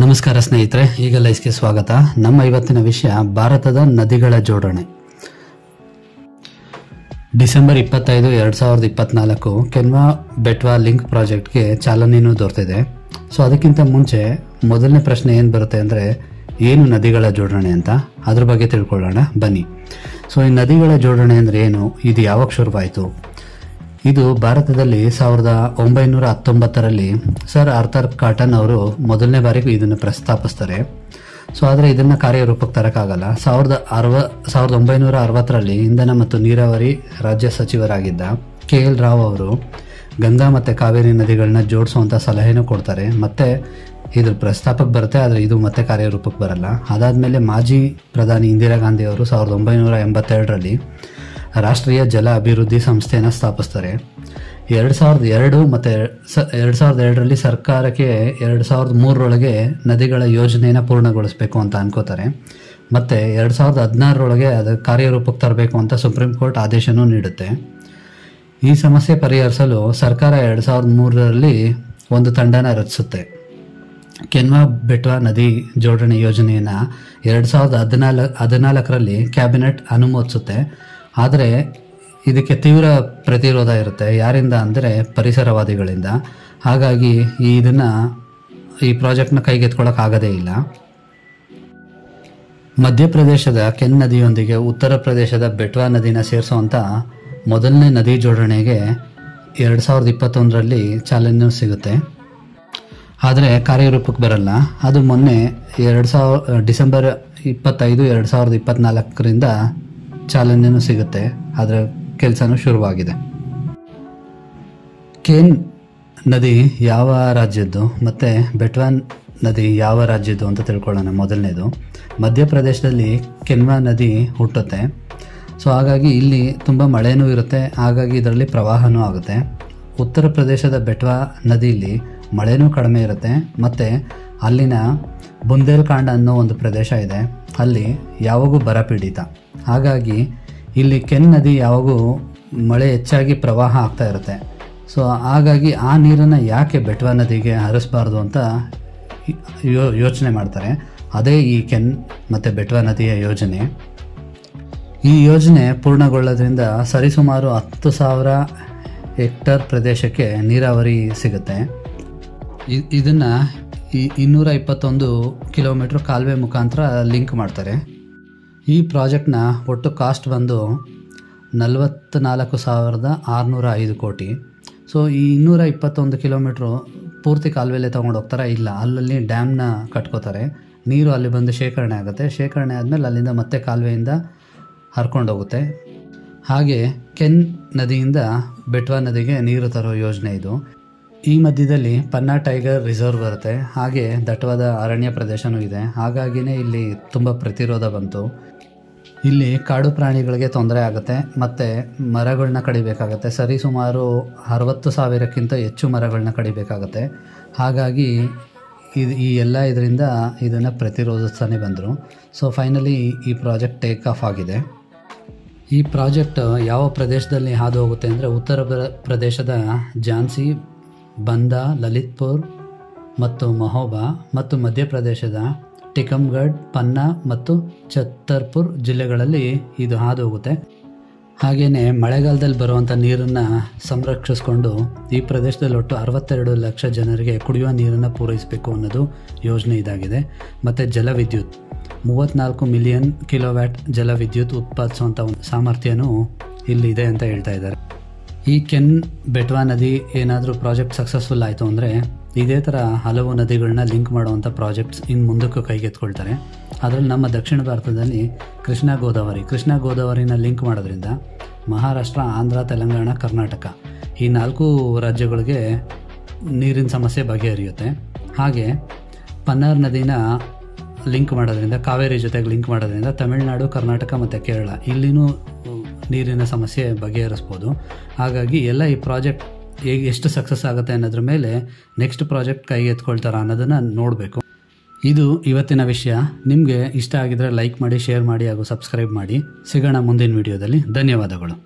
ನಮಸ್ಕಾರ ಸ್ನೇಹಿತರೆ, ಈಗ ಲೈಸ್ಗೆ ಸ್ವಾಗತ. ನಮ್ಮ ಇವತ್ತಿನ ವಿಷಯ ಭಾರತದ ನದಿಗಳ ಜೋಡಣೆ. ಡಿಸೆಂಬರ್ 25, 2024 ಕೆನ್ವಾ ಬೆಟ್ವಾ ಲಿಂಕ್ ಪ್ರಾಜೆಕ್ಟ್ಗೆ ಚಾಲನೆಯೂ ದೊರೆತಿದೆ. ಸೊ ಅದಕ್ಕಿಂತ ಮುಂಚೆ ಮೊದಲನೇ ಪ್ರಶ್ನೆ ಏನು ಬರುತ್ತೆ ಅಂದರೆ, ಏನು ನದಿಗಳ ಜೋಡಣೆ ಅಂತ, ಅದ್ರ ಬಗ್ಗೆ ತಿಳ್ಕೊಳ್ಳೋಣ ಬನ್ನಿ. ಸೊ ಈ ನದಿಗಳ ಜೋಡಣೆ ಅಂದರೆ ಏನು, ಇದು ಯಾವಾಗ ಶುರುವಾಯಿತು? ಇದು ಭಾರತದಲ್ಲಿ 1919ರಲ್ಲಿ ಸರ್ ಆರ್ಥರ್ ಕಾಟನ್ ಅವರು ಮೊದಲನೇ ಬಾರಿಗೆ ಇದನ್ನು ಪ್ರಸ್ತಾಪಿಸ್ತಾರೆ. ಸೊ ಆದರೆ ಇದನ್ನು ಕಾರ್ಯರೂಪಕ್ಕೆ ತರಕ್ಕಾಗಲ್ಲ. 1960ರಲ್ಲಿ ಇಂಧನ ಮತ್ತು ನೀರಾವರಿ ರಾಜ್ಯ ಸಚಿವರಾಗಿದ್ದ KL ರಾವ್ ಅವರು ಗಂಗಾ ಮತ್ತು ಕಾವೇರಿ ನದಿಗಳನ್ನ ಜೋಡಿಸುವಂಥ ಸಲಹೆನೂ ಕೊಡ್ತಾರೆ. ಮತ್ತೆ ಇದ್ರ ಪ್ರಸ್ತಾಪಕ್ಕೆ ಬರುತ್ತೆ, ಆದರೆ ಇದು ಮತ್ತೆ ಕಾರ್ಯರೂಪಕ್ಕೆ ಬರಲ್ಲ. ಅದಾದಮೇಲೆ ಮಾಜಿ ಪ್ರಧಾನಿ ಇಂದಿರಾ ಗಾಂಧಿ ಅವರು 1982ರಲ್ಲಿ ರಾಷ್ಟ್ರೀಯ ಜಲ ಅಭಿವೃದ್ಧಿ ಸಂಸ್ಥೆಯನ್ನು ಸ್ಥಾಪಿಸ್ತಾರೆ. 2002 ಮತ್ತು 2002ರಲ್ಲಿ ಸರ್ಕಾರಕ್ಕೆ 2003ರೊಳಗೆ ನದಿಗಳ ಯೋಜನೆಯನ್ನು ಪೂರ್ಣಗೊಳಿಸಬೇಕು ಅಂತ ಅನ್ಕೋತಾರೆ. ಮತ್ತು 2016ರೊಳಗೆ ಅದು ಕಾರ್ಯರೂಪಕ್ಕೆ ತರಬೇಕು ಅಂತ ಸುಪ್ರೀಂ ಕೋರ್ಟ್ ಆದೇಶನೂ ನೀಡುತ್ತೆ. ಈ ಸಮಸ್ಯೆ ಪರಿಹರಿಸಲು ಸರ್ಕಾರ 2003ರಲ್ಲಿ ಒಂದು ತಂಡನ ರಚಿಸುತ್ತೆ. ಕೆನ್ವಾ ಬೆಟ್ವಾ ನದಿ ಜೋಡಣೆ ಯೋಜನೆಯನ್ನು 2014ರಲ್ಲಿ ಕ್ಯಾಬಿನೆಟ್ ಅನುಮೋದಿಸುತ್ತೆ. ಆದರೆ ಇದಕ್ಕೆ ತೀವ್ರ ಪ್ರತಿರೋಧ ಇರುತ್ತೆ. ಯಾರಿಂದ ಅಂದರೆ ಪರಿಸರವಾದಿಗಳಿಂದ. ಹಾಗಾಗಿ ಈ ಪ್ರಾಜೆಕ್ಟ್ನ ಕೈಗೆತ್ಕೊಳ್ಳೋಕ್ಕಾಗದೇ ಇಲ್ಲ. ಮಧ್ಯಪ್ರದೇಶದ ಕೆನ್ ನದಿಯೊಂದಿಗೆ ಉತ್ತರ ಪ್ರದೇಶದ ಬೆಟ್ವಾ ನದಿನ ಸೇರಿಸುವಂಥ ಮೊದಲನೇ ನದಿ ಜೋಡಣೆಗೆ 2021ರಲ್ಲಿ ಚಾಲನೆ ಸಿಗುತ್ತೆ. ಆದರೆ ಕಾರ್ಯರೂಪಕ್ಕೆ ಬರಲ್ಲ. ಅದು ಮೊನ್ನೆ ಡಿಸೆಂಬರ್ 25, 2024ರಿಂದ ಚಾಲನೆಯೂ ಸಿಗುತ್ತೆ. ಅದರ ಕೆಲಸನೂ ಶುರುವಾಗಿದೆ. ಕೇನ್ ನದಿ ಯಾವ ರಾಜ್ಯದ್ದು ಮತ್ತು ಬೆಟ್ವಾ ನದಿ ಯಾವ ರಾಜ್ಯದ್ದು ಅಂತ ತಿಳ್ಕೊಳ್ಳೋಣ. ಮೊದಲನೇದು, ಮಧ್ಯಪ್ರದೇಶದಲ್ಲಿ ಕೆನ್ವಾ ನದಿ ಹುಟ್ಟುತ್ತೆ. ಸೊ ಹಾಗಾಗಿ ಇಲ್ಲಿ ತುಂಬ ಮಳೆನೂ ಇರುತ್ತೆ, ಹಾಗಾಗಿ ಇದರಲ್ಲಿ ಪ್ರವಾಹನೂ ಆಗುತ್ತೆ. ಉತ್ತರ ಪ್ರದೇಶದ ಬೆಟ್ವಾ ನದಿಯಲ್ಲಿ ಮಳೆನೂ ಕಡಿಮೆ ಇರುತ್ತೆ. ಮತ್ತು ಅಲ್ಲಿನ ಬುಂದೇಲ್ಖಂಡ್ ಅನ್ನೋ ಒಂದು ಪ್ರದೇಶ ಇದೆ, ಅಲ್ಲಿ ಯಾವಾಗೂ ಬರಪೀಡಿತ. ಹಾಗಾಗಿ ಇಲ್ಲಿ ಕೆನ್ ನದಿ ಯಾವಾಗೂ ಮಳೆ ಹೆಚ್ಚಾಗಿ ಪ್ರವಾಹ ಆಗ್ತಾ ಇರುತ್ತೆ. ಸೊ ಹಾಗಾಗಿ ಆ ನೀರನ್ನು ಯಾಕೆ ಬೆಟ್ವಾ ನದಿಗೆ ಹರಿಸಬಾರ್ದು ಅಂತ ಯೋಚನೆ ಮಾಡ್ತಾರೆ. ಅದೇ ಈ ಕೆನ್ ಮತ್ತು ಬೆಟ್ವಾ ನದಿಯ ಯೋಜನೆ. ಈ ಯೋಜನೆ ಪೂರ್ಣಗೊಳ್ಳೋದ್ರಿಂದ ಸರಿಸುಮಾರು 10,000 ಹೆಕ್ಟರ್ ಪ್ರದೇಶಕ್ಕೆ ನೀರಾವರಿ ಸಿಗುತ್ತೆ. ಇದನ್ನು 221 ಕಿಲೋಮೀಟ್ರ್ ಕಾಲುವೆ ಮುಖಾಂತರ ಲಿಂಕ್ ಮಾಡ್ತಾರೆ. ಈ ಪ್ರಾಜೆಕ್ಟ್ನ ಒಟ್ಟು ಕಾಸ್ಟ್ ಬಂದು 44,605 ಕೋಟಿ. ಸೊ ಈ 221 ಕಿಲೋಮೀಟ್ರು ಪೂರ್ತಿ ಕಾಲುವೆಲೆ ತೊಗೊಂಡು ಹೋಗ್ತಾರೆ? ಇಲ್ಲ, ಅಲ್ಲಲ್ಲಿ ಡ್ಯಾಮ್ನ ಕಟ್ಕೋತಾರೆ. ನೀರು ಅಲ್ಲಿ ಬಂದು ಶೇಖರಣೆ ಆಗುತ್ತೆ. ಶೇಖರಣೆ ಆದಮೇಲೆ ಅಲ್ಲಿಂದ ಮತ್ತೆ ಕಾಲುವೆಯಿಂದ ಹರ್ಕೊಂಡೋಗುತ್ತೆ. ಹಾಗೆ ಕೆನ್ ನದಿಯಿಂದ ಬೆಟ್ವಾ ನದಿಗೆ ನೀರು ತರೋ ಯೋಜನೆ ಇದು. ಈ ಮಧ್ಯದಲ್ಲಿ ಪನ್ನಾ ಟೈಗರ್ ರಿಸರ್ವ್ ಬರುತ್ತೆ. ಹಾಗೆ ದಟ್ಟವಾದ ಅರಣ್ಯ ಪ್ರದೇಶನೂ ಇದೆ. ಹಾಗಾಗಿನೇ ಇಲ್ಲಿ ತುಂಬ ಪ್ರತಿರೋಧ ಬಂತು. ಇಲ್ಲಿ ಕಾಡು ಪ್ರಾಣಿಗಳಿಗೆ ತೊಂದರೆ ಆಗುತ್ತೆ ಮತ್ತು ಮರಗಳನ್ನ ಕಡಿಬೇಕಾಗತ್ತೆ. ಸರಿಸುಮಾರು 60,000ಕ್ಕಿಂತ ಹೆಚ್ಚು ಮರಗಳನ್ನ ಕಡಿಬೇಕಾಗತ್ತೆ. ಹಾಗಾಗಿ ಇದರಿಂದ ಇದನ್ನು ಪ್ರತಿರೋಧಿಸ್ತಾನೆ ಬಂದರು. ಸೊ ಫೈನಲಿ ಈ ಪ್ರಾಜೆಕ್ಟ್ ಟೇಕ್ ಆಫ್ ಆಗಿದೆ. ಈ ಪ್ರಾಜೆಕ್ಟ್ ಯಾವ ಪ್ರದೇಶದಲ್ಲಿ ಹಾದು ಹೋಗುತ್ತೆ ಅಂದರೆ, ಉತ್ತರ ಪ್ರದೇಶದ ಝಾನ್ಸಿ, ಬಂದಾ, ಲಲಿತ್ಪುರ್ ಮತ್ತು ಮಹೋಬಾ, ಮತ್ತು ಮಧ್ಯಪ್ರದೇಶದ ಟಿಕಮ್ಗಢ್, ಪನ್ನಾ ಮತ್ತು ಛತ್ತರ್ಪುರ್ ಜಿಲ್ಲೆಗಳಲ್ಲಿ ಇದು ಹಾದು ಹೋಗುತ್ತೆ. ಹಾಗೆಯೇ ಮಳೆಗಾಲದಲ್ಲಿ ಬರುವಂಥ ನೀರನ್ನು ಸಂರಕ್ಷಿಸ್ಕೊಂಡು ಈ ಪ್ರದೇಶದಲ್ಲಿ ಒಟ್ಟು 62 ಲಕ್ಷ ಜನರಿಗೆ ಕುಡಿಯುವ ನೀರನ್ನು ಪೂರೈಸಬೇಕು ಅನ್ನೋದು ಯೋಜನೆ ಇದಾಗಿದೆ. ಮತ್ತು ಜಲವಿದ್ಯುತ್ 34 ಮಿಲಿಯನ್ ಕಿಲೋವ್ಯಾಟ್ ಜಲವಿದ್ಯುತ್ ಉತ್ಪಾದಿಸುವಂಥ ಸಾಮರ್ಥ್ಯನೂ ಇಲ್ಲಿದೆ ಅಂತ ಹೇಳ್ತಾ ಇದ್ದಾರೆ. ಈ ಕೆನ್ ಬೆಟ್ವಾ ನದಿ ಏನಾದರೂ ಪ್ರಾಜೆಕ್ಟ್ ಸಕ್ಸಸ್ಫುಲ್ ಆಯಿತು ಅಂದರೆ ಇದೇ ಥರ ಹಲವು ನದಿಗಳನ್ನ ಲಿಂಕ್ ಮಾಡುವಂಥ ಪ್ರಾಜೆಕ್ಟ್ಸ್ ಇನ್ನು ಮುಂದಕ್ಕೂ ಕೈಗೆತ್ಕೊಳ್ತಾರೆ. ಅದರಲ್ಲಿ ನಮ್ಮ ದಕ್ಷಿಣ ಭಾರತದಲ್ಲಿ ಕೃಷ್ಣಾ ಗೋದಾವರಿನ ಲಿಂಕ್ ಮಾಡೋದ್ರಿಂದ ಮಹಾರಾಷ್ಟ್ರ, ಆಂಧ್ರ, ತೆಲಂಗಾಣ, ಕರ್ನಾಟಕ ಈ 4 ರಾಜ್ಯಗಳಿಗೆ ನೀರಿನ ಸಮಸ್ಯೆ ಬಗೆಹರಿಯುತ್ತೆ. ಹಾಗೆ ಪನ್ನಾರ್ ನದಿನ ಲಿಂಕ್ ಮಾಡೋದ್ರಿಂದ, ಕಾವೇರಿ ಜೊತೆಗೆ ಲಿಂಕ್ ಮಾಡೋದ್ರಿಂದ ತಮಿಳುನಾಡು, ಕರ್ನಾಟಕ ಮತ್ತು ಕೇರಳ ಇಲ್ಲಿನೂ ನೀರಿನ ಸಮಸ್ಯೆ ಬಗೆಹರಿಸ್ಬೋದು. ಹಾಗಾಗಿ ಎಲ್ಲ ಈ ಪ್ರಾಜೆಕ್ಟ್ ಎಷ್ಟು ಸಕ್ಸಸ್ ಆಗುತ್ತೆ ಅನ್ನೋದ್ರ ಮೇಲೆ ನೆಕ್ಸ್ಟ್ ಪ್ರಾಜೆಕ್ಟ್ ಕೈಗೆ ಎತ್ಕೊಳ್ತಾರ ಅನ್ನೋದನ್ನು ನೋಡಬೇಕು. ಇದು ಇವತ್ತಿನ ವಿಷಯ. ನಿಮಗೆ ಇಷ್ಟ ಆಗಿದ್ರೆ ಲೈಕ್ ಮಾಡಿ, ಶೇರ್ ಮಾಡಿ ಹಾಗೂ ಸಬ್ಸ್ಕ್ರೈಬ್ ಮಾಡಿ. ಸಿಗೋಣ ಮುಂದಿನ ವಿಡಿಯೋದಲ್ಲಿ. ಧನ್ಯವಾದಗಳು.